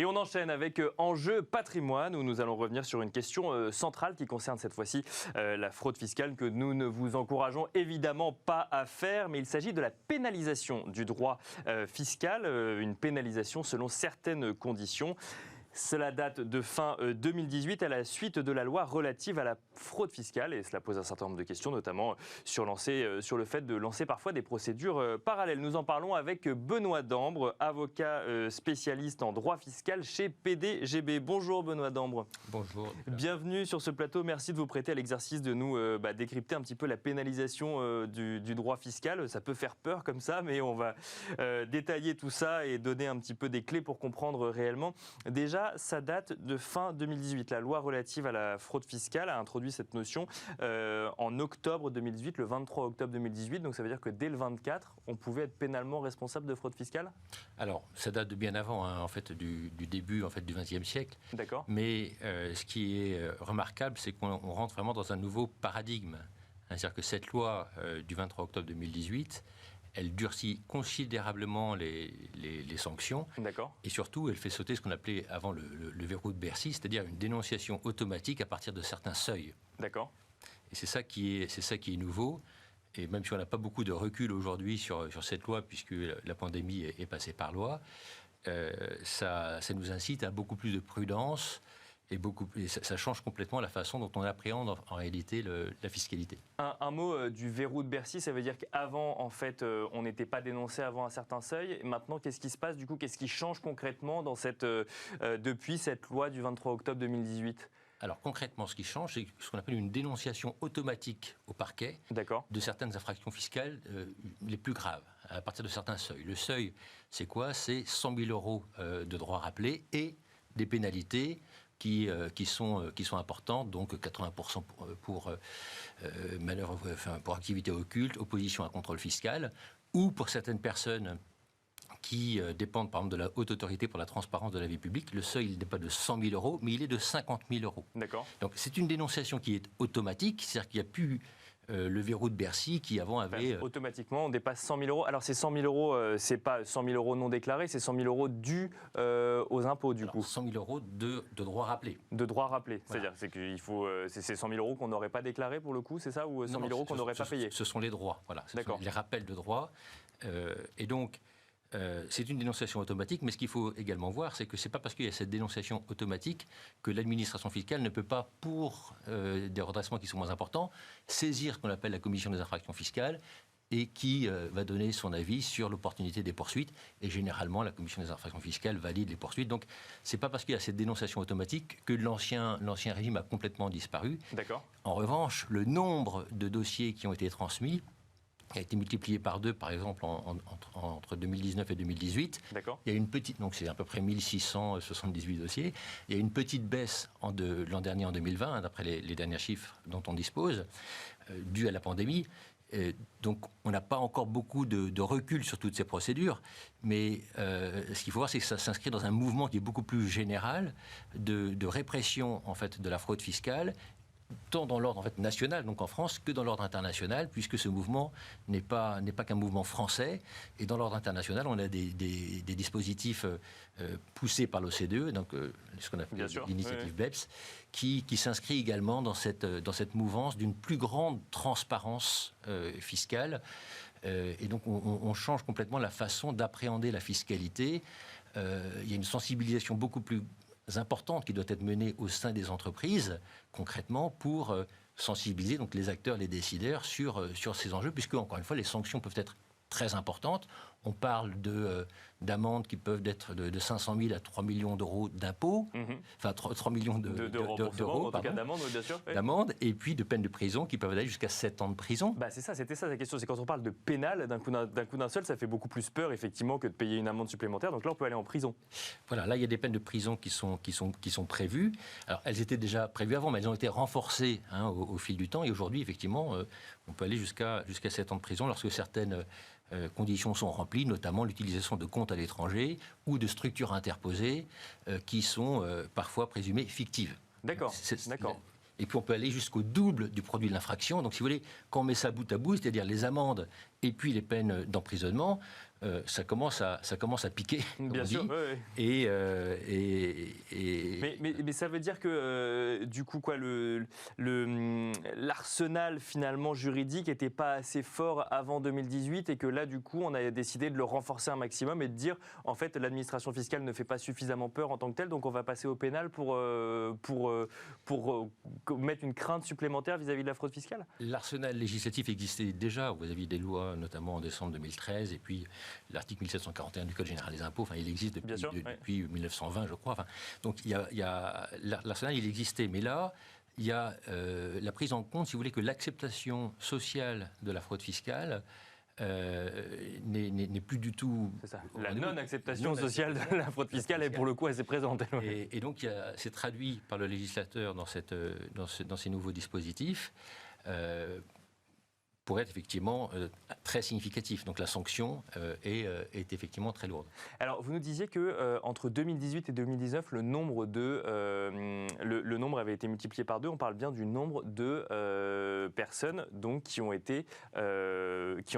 Et on enchaîne avec Enjeu patrimoine, où nous allons revenir sur une question centrale qui concerne cette fois-ci la fraude fiscale que nous ne vous encourageons évidemment pas à faire, mais il s'agit de la pénalisation du droit fiscal, une pénalisation selon certaines conditions. Cela date de fin 2018 à la suite de la loi relative à la fraude fiscale et cela pose un certain nombre de questions, notamment sur le fait de lancer parfois des procédures parallèles. Nous en parlons avec Benoît Dambre, avocat spécialiste en droit fiscal chez PDGB. Bonjour Benoît Dambre. Bonjour. Bienvenue sur ce plateau. Merci de vous prêter à l'exercice de nous décrypter un petit peu la pénalisation du droit fiscal. Ça peut faire peur comme ça, mais on va détailler tout ça et donner un petit peu des clés pour comprendre réellement. Déjà, ça date de fin 2018. La loi relative à la fraude fiscale a introduit cette notion en octobre 2018, le 23 octobre 2018. Donc ça veut dire que dès le 24, on pouvait être pénalement responsable de fraude fiscale ? Alors, ça date de bien avant, en fait, du début du XXe siècle. D'accord. Mais ce qui est remarquable, c'est qu'on rentre vraiment dans un nouveau paradigme. C'est-à-dire que cette loi du 23 octobre 2018, elle durcit considérablement les sanctions. D'accord. Et surtout, elle fait sauter ce qu'on appelait avant le verrou de Bercy, c'est-à-dire une dénonciation automatique à partir de certains seuils. D'accord. Et c'est ça qui est nouveau. Et même si on n'a pas beaucoup de recul aujourd'hui sur cette loi, puisque la pandémie est passée par loi, ça nous incite à beaucoup plus de prudence. Et ça change complètement la façon dont on appréhende en réalité la fiscalité. Un mot du verrou de Bercy, ça veut dire qu'avant, en fait, on n'était pas dénoncé avant un certain seuil. Et maintenant, qu'est-ce qui se passe du coup ? Qu'est-ce qui change concrètement depuis cette loi du 23 octobre 2018 ? Alors concrètement, ce qui change, c'est ce qu'on appelle une dénonciation automatique au parquet de certaines infractions fiscales les plus graves, à partir de certains seuils. Le seuil, c'est quoi ? C'est 100 000 euros de droits rappelés et des pénalités qui sont importantes, donc 80% pour manœuvre, pour activité occulte, opposition à contrôle fiscal, ou pour certaines personnes qui dépendent par exemple de la haute autorité pour la transparence de la vie publique, le seuil n'est pas de 100 000 euros, mais il est de 50 000 euros. D'accord. Donc c'est une dénonciation qui est automatique, c'est-à-dire qu'il n'y a plus le verrou de Bercy qui avant avait... Automatiquement, on dépasse 100 000 euros. Alors ces 100 000 euros, c'est pas 100 000 euros non déclarés, c'est 100 000 euros dus aux impôts du coup. 100 000 euros de droits rappelés. De droits rappelés, Voilà. c'est-à-dire c'est 100 000 euros qu'on n'aurait pas déclarés pour le coup, c'est ça, ou 100 000 euros qu'on n'aurait pas payés ? Ce sont les droits, voilà. Ce sont les rappels de droits. Et donc, c'est une dénonciation automatique, mais ce qu'il faut également voir, c'est que ce n'est pas parce qu'il y a cette dénonciation automatique que l'administration fiscale ne peut pas, pour des redressements qui sont moins importants, saisir ce qu'on appelle la commission des infractions fiscales et qui va donner son avis sur l'opportunité des poursuites. Et généralement, la commission des infractions fiscales valide les poursuites. Donc, ce n'est pas parce qu'il y a cette dénonciation automatique que l'ancien régime a complètement disparu. D'accord. En revanche, le nombre de dossiers qui ont été transmis a été multiplié par 2, par exemple, entre 2019 et 2018. D'accord. Il y a une petite, donc c'est à peu près 1678 dossiers. Il y a une petite baisse de l'an dernier, en 2020, d'après les derniers chiffres dont on dispose, due à la pandémie. Donc, on n'a pas encore beaucoup de recul sur toutes ces procédures, mais ce qu'il faut voir, c'est que ça s'inscrit dans un mouvement qui est beaucoup plus général de répression, en fait, de la fraude fiscale, tant dans l'ordre national, donc en France, que dans l'ordre international, puisque ce mouvement n'est pas qu'un mouvement français. Et dans l'ordre international, on a des dispositifs poussés par l'OCDE, donc ce qu'on appelle l'initiative BEPS, qui s'inscrit également dans cette mouvance d'une plus grande transparence fiscale. Et donc on change complètement la façon d'appréhender la fiscalité. Il y a une sensibilisation beaucoup plus importante qui doit être menée au sein des entreprises, concrètement, pour sensibiliser donc, les acteurs, les décideurs sur ces enjeux, puisque, encore une fois, les sanctions peuvent être très importantes. On parle d'amendes qui peuvent être de 500 000 à 3 millions d'euros d'impôts, enfin 3 millions d'euros, en tout cas d'amende, bien sûr. Oui. D'amende, et puis de peines de prison qui peuvent aller jusqu'à 7 ans de prison. C'était ça la question, c'est quand on parle de pénal, d'un coup d'un seul, ça fait beaucoup plus peur, effectivement, que de payer une amende supplémentaire. Donc là, on peut aller en prison. Voilà, là, il y a des peines de prison qui sont prévues. Alors, elles étaient déjà prévues avant, mais elles ont été renforcées au fil du temps. Et aujourd'hui, effectivement, on peut aller jusqu'à 7 ans de prison lorsque certaines conditions sont remplies, notamment l'utilisation de comptes à l'étranger ou de structures interposées qui sont parfois présumées fictives. D'accord. Et puis on peut aller jusqu'au double du produit de l'infraction. Donc si vous voulez, quand on met ça bout à bout, c'est-à-dire les amendes et puis les peines d'emprisonnement, ça commence à piquer, comme Bien on sûr, dit. ouais, ouais. Mais ça veut dire que du coup quoi, l'arsenal finalement juridique n'était pas assez fort avant 2018 et que là du coup on a décidé de le renforcer un maximum et de dire en fait l'administration fiscale ne fait pas suffisamment peur en tant que telle, donc on va passer au pénal pour mettre une crainte supplémentaire vis-à-vis de la fraude fiscale. L'arsenal législatif existait déjà. Vous aviez des lois, notamment en décembre 2013, et puis l'article 1741 du Code général des impôts. Enfin, il existe depuis 1920, je crois. Enfin, donc, l'arsenal, il existait. Mais là, il y a la prise en compte, si vous voulez, que l'acceptation sociale de la fraude fiscale n'est plus du tout... C'est ça. La non-acceptation sociale de la fraude fiscale est pour le coup assez présente. Et donc, c'est traduit par le législateur dans ces nouveaux dispositifs pour être effectivement très significatif. Donc la sanction est effectivement très lourde. Alors vous nous disiez que entre 2018 et 2019, le nombre avait été multiplié par 2. On parle bien du nombre de personnes donc, qui ont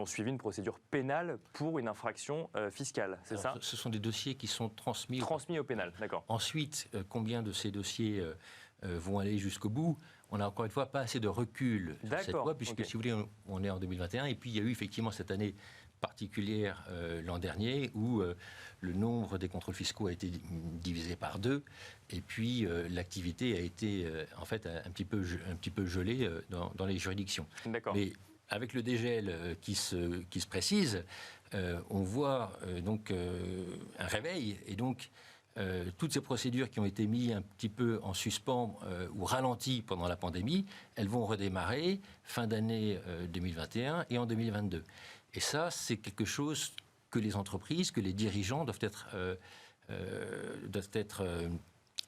suivi une procédure pénale pour une infraction fiscale, c'est ça ? Ce sont des dossiers qui sont transmis au pénal, d'accord. Ensuite, combien de ces dossiers vont aller jusqu'au bout ? On n'a encore une fois pas assez de recul sur cette loi, puisque si vous voulez, on est en 2021, et puis il y a eu effectivement cette année particulière l'an dernier, où le nombre des contrôles fiscaux a été divisé par 2, et puis l'activité a été en fait un petit peu gelée dans les juridictions. D'accord. Mais avec le dégel qui se précise, on voit donc un réveil, et donc toutes ces procédures qui ont été mises un petit peu en suspens ou ralenties pendant la pandémie, elles vont redémarrer fin d'année 2021 et en 2022. Et ça, c'est quelque chose que les entreprises, que les dirigeants doivent être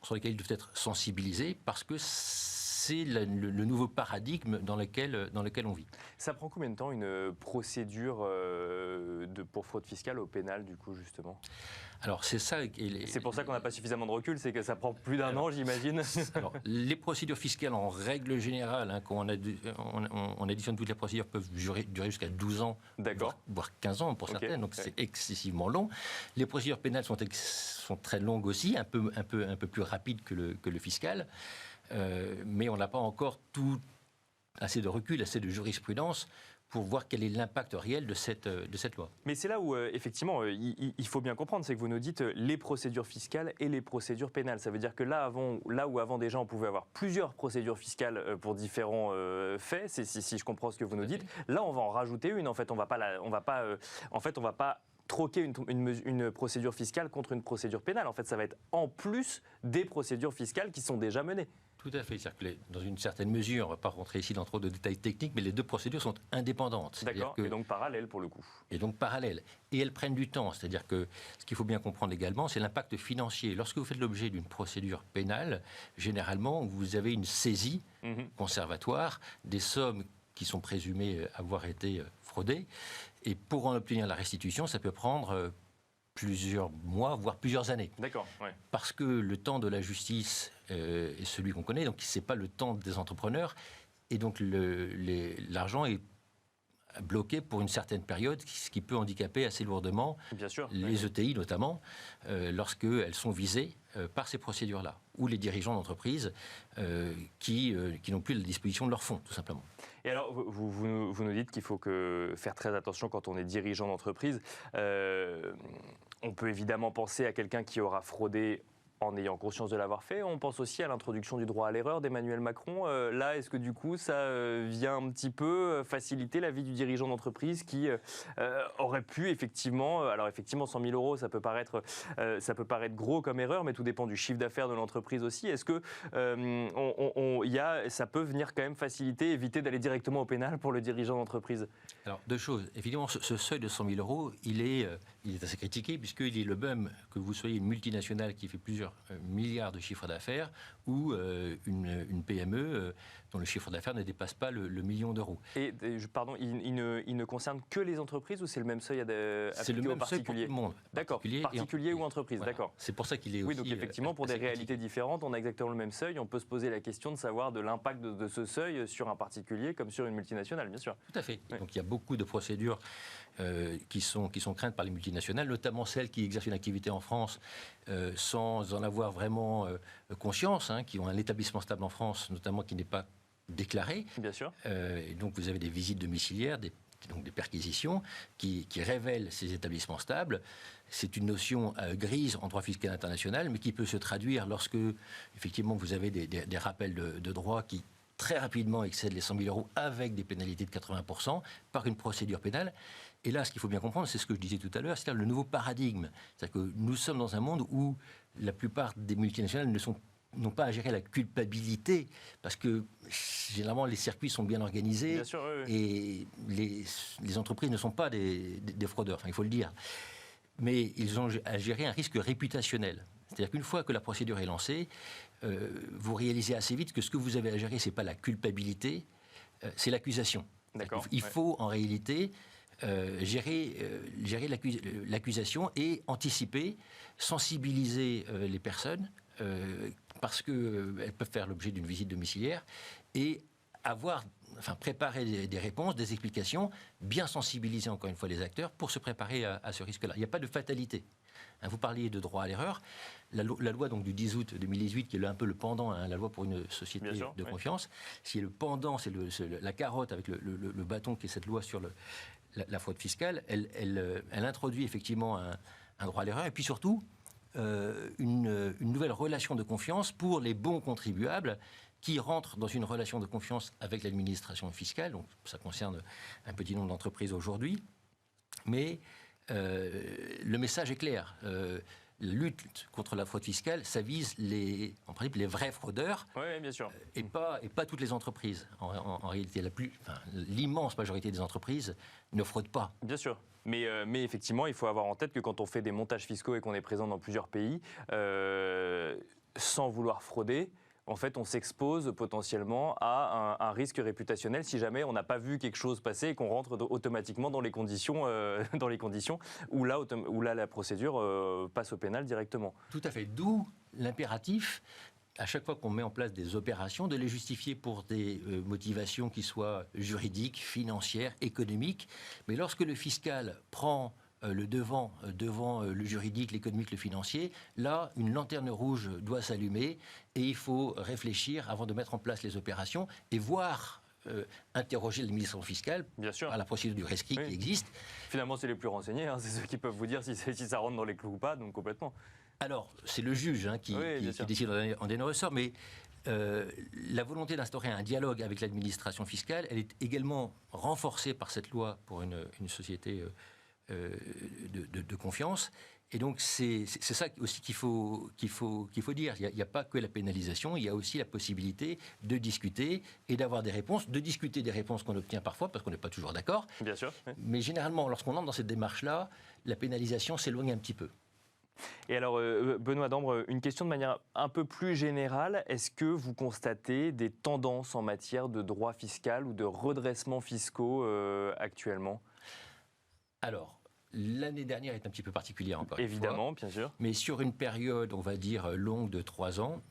sur lesquels ils doivent être sensibilisés, parce que c'est le nouveau paradigme dans lequel on vit. Ça prend combien de temps une procédure pour fraude fiscale au pénal, du coup, justement ? Alors c'est ça. C'est pour ça qu'on n'a pas suffisamment de recul, c'est que ça prend plus d'un an, j'imagine. Alors les procédures fiscales, en règle générale, quand on additionne toutes les procédures, peuvent durer jusqu'à 12 ans, voire 15 ans pour certaines, donc c'est excessivement long. Les procédures pénales sont très longues aussi, un peu plus rapides que le fiscal, mais on n'a pas encore assez de recul, assez de jurisprudence pour voir quel est l'impact réel de cette loi. Mais c'est là où, effectivement, il faut bien comprendre, c'est que vous nous dites les procédures fiscales et les procédures pénales. Ça veut dire que là où avant déjà on pouvait avoir plusieurs procédures fiscales pour différents faits, si je comprends ce que vous nous dites, là on va en rajouter une. En fait, on va pas troquer une procédure fiscale contre une procédure pénale. En fait, ça va être en plus des procédures fiscales qui sont déjà menées. Tout à fait. C'est-à-dire que dans une certaine mesure, on ne va pas rentrer ici dans trop de détails techniques, mais les deux procédures sont indépendantes. D'accord, et donc parallèles pour le coup. Et donc parallèles. Et elles prennent du temps. C'est-à-dire que ce qu'il faut bien comprendre également, c'est l'impact financier. Lorsque vous faites l'objet d'une procédure pénale, généralement, vous avez une saisie conservatoire des sommes qui sont présumées avoir été fraudées. Et pour en obtenir la restitution, ça peut prendre plusieurs mois, voire plusieurs années. D'accord, ouais. Parce que le temps de la justice est celui qu'on connaît, donc ce n'est pas le temps des entrepreneurs, et donc l'argent est bloqué pour une certaine période, ce qui peut handicaper assez lourdement les ETI notamment, lorsqu'elles sont visées par ces procédures-là, ou les dirigeants d'entreprises qui n'ont plus la disposition de leurs fonds, tout simplement. Et alors, vous nous dites qu'il faut faire très attention quand on est dirigeant d'entreprise. On peut évidemment penser à quelqu'un qui aura fraudé en ayant conscience de l'avoir fait. On pense aussi à l'introduction du droit à l'erreur d'Emmanuel Macron. Là, est-ce que du coup, ça vient un petit peu faciliter la vie du dirigeant d'entreprise qui aurait pu effectivement... Alors effectivement, 100 000 euros, ça peut paraître gros comme erreur, mais tout dépend du chiffre d'affaires de l'entreprise aussi. Est-ce que ça peut venir quand même faciliter, éviter d'aller directement au pénal pour le dirigeant d'entreprise ? Alors, deux choses. Évidemment, ce seuil de 100 000 euros, il est assez critiqué, puisqu'il est le même que vous soyez une multinationale qui fait plusieurs milliards de chiffres d'affaires ou une PME dont le chiffre d'affaires ne dépasse pas le million d'euros. Pardon, il ne concerne que les entreprises ou c'est le même seuil appliqué aux particuliers? C'est le même seuil pour tout le monde. D'accord, particulier ou entreprise, voilà. D'accord. C'est pour ça qu'il est aussi... Oui, donc effectivement, pour des réalités différentes, on a exactement le même seuil. On peut se poser la question de savoir de l'impact de ce seuil sur un particulier comme sur une multinationale, bien sûr. Tout à fait. Oui. Donc il y a beaucoup de procédures qui sont craintes par les multinationales, notamment celles qui exercent une activité en France sans en avoir vraiment conscience, qui ont un établissement stable en France, notamment qui n'est pas déclaré. Bien sûr. Et donc vous avez des visites domiciliaires, donc des perquisitions qui révèlent ces établissements stables. C'est une notion grise en droit fiscal international, mais qui peut se traduire lorsque, effectivement, vous avez des rappels de droit qui très rapidement excèdent les 100 000 euros avec des pénalités de 80% par une procédure pénale. Et là, ce qu'il faut bien comprendre, c'est ce que je disais tout à l'heure, c'est-à-dire le nouveau paradigme. C'est-à-dire que nous sommes dans un monde où la plupart des multinationales n'ont pas à gérer la culpabilité, parce que généralement les circuits sont bien organisés. Bien sûr, oui. Et les entreprises ne sont pas des fraudeurs, il faut le dire. Mais ils ont à gérer un risque réputationnel. C'est-à-dire qu'une fois que la procédure est lancée, vous réalisez assez vite que ce que vous avez à gérer, ce n'est pas la culpabilité, c'est l'accusation. Il faut en réalité gérer l'accusation et anticiper, sensibiliser les personnes, parce qu'elles peuvent faire l'objet d'une visite domiciliaire et préparer des réponses, des explications, bien sensibiliser encore une fois les acteurs pour se préparer à ce risque-là. Il n'y a pas de fatalité. Vous parliez de droit à l'erreur. La loi donc, du 10 août 2018, qui est un peu le pendant à la loi pour une société de confiance, si le pendant, c'est la carotte avec le bâton qui est cette loi sur la fraude fiscale, elle introduit effectivement un droit à l'erreur et puis surtout une nouvelle relation de confiance pour les bons contribuables qui rentrent dans une relation de confiance avec l'administration fiscale. Donc, ça concerne un petit nombre d'entreprises aujourd'hui. Mais le message est clair. La lutte contre la fraude fiscale, ça vise en principe les vrais fraudeurs, bien sûr. Et pas toutes les entreprises. En réalité, l'immense majorité des entreprises ne fraudent pas. Bien sûr. Mais effectivement, il faut avoir en tête que quand on fait des montages fiscaux et qu'on est présent dans plusieurs pays, sans vouloir frauder, en fait, on s'expose potentiellement à un risque réputationnel si jamais on n'a pas vu quelque chose passer et qu'on rentre automatiquement dans les conditions où là la procédure passe au pénal directement. Tout à fait. D'où l'impératif, à chaque fois qu'on met en place des opérations, de les justifier pour des motivations qui soient juridiques, financières, économiques. Mais lorsque le fiscal prend le devant le juridique, l'économique, le financier, là, une lanterne rouge doit s'allumer et il faut réfléchir avant de mettre en place les opérations et voir interroger l'administration fiscale à la procédure du rescrit qui existe. Finalement, c'est les plus renseignés, c'est ceux qui peuvent vous dire si ça rentre dans les clous ou pas, donc complètement. Alors, c'est le juge qui décide en dernier ressort, mais la volonté d'instaurer un dialogue avec l'administration fiscale, elle est également renforcée par cette loi pour une société de confiance. Et donc, c'est ça aussi qu'il faut dire. Il n'y a pas que la pénalisation, il y a aussi la possibilité de discuter et d'avoir des réponses, de discuter des réponses qu'on obtient parfois, parce qu'on n'est pas toujours d'accord. Bien sûr. Oui. Mais généralement, lorsqu'on entre dans cette démarche-là, la pénalisation s'éloigne un petit peu. Et alors, Benoît Dambre, une question de manière un peu plus générale. Est-ce que vous constatez des tendances en matière de droit fiscal ou de redressement fiscaux actuellement ? Alors, l'année dernière est un petit peu particulière encore. Évidemment, bien sûr. Mais sur une période, on va dire, longue de 3 ans,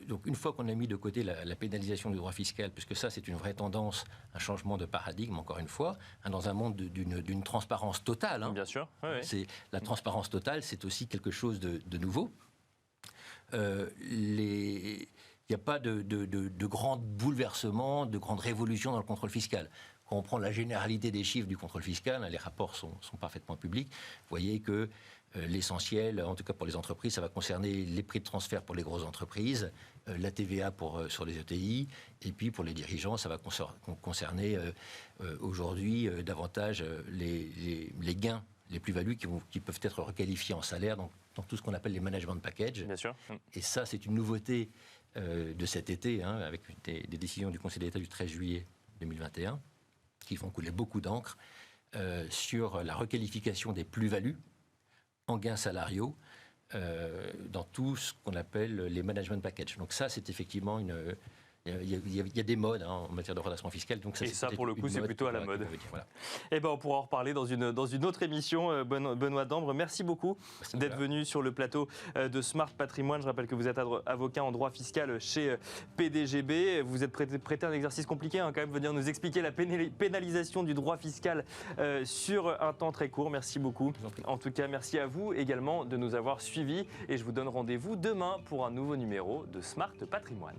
donc une fois qu'on a mis de côté la pénalisation du droit fiscal, puisque ça c'est une vraie tendance, un changement de paradigme, encore une fois, dans un monde d'une transparence totale. Bien sûr. La transparence totale, c'est aussi quelque chose de nouveau. Il n'y a pas de grands bouleversements, de grandes révolutions dans le contrôle fiscal. Quand on prend la généralité des chiffres du contrôle fiscal, les rapports sont parfaitement publics, vous voyez que l'essentiel, en tout cas pour les entreprises, ça va concerner les prix de transfert pour les grosses entreprises, la TVA sur les ETI, et puis pour les dirigeants, ça va concerner aujourd'hui davantage les gains, les plus-values qui peuvent être requalifiés en salaire dans tout ce qu'on appelle les management packages. Bien sûr. Et ça, c'est une nouveauté de cet été, avec des décisions du Conseil d'État du 13 juillet 2021, qui font couler beaucoup d'encre sur la requalification des plus-values en gains salariaux dans tout ce qu'on appelle les management packages. Donc ça, c'est effectivement Il y a des modes en matière de redressement fiscal. Donc et ça, pour le coup, c'est plutôt à la mode. Voilà. Eh ben, on pourra en reparler dans une autre émission. Benoît Dambre, merci beaucoup d'être venu sur le plateau de Smart Patrimoine. Je rappelle que vous êtes avocat en droit fiscal chez PDGB. Vous êtes prêté à un exercice compliqué, quand même, venir nous expliquer la pénalisation du droit fiscal sur un temps très court. Merci beaucoup. En tout cas, merci à vous également de nous avoir suivis. Et je vous donne rendez-vous demain pour un nouveau numéro de Smart Patrimoine.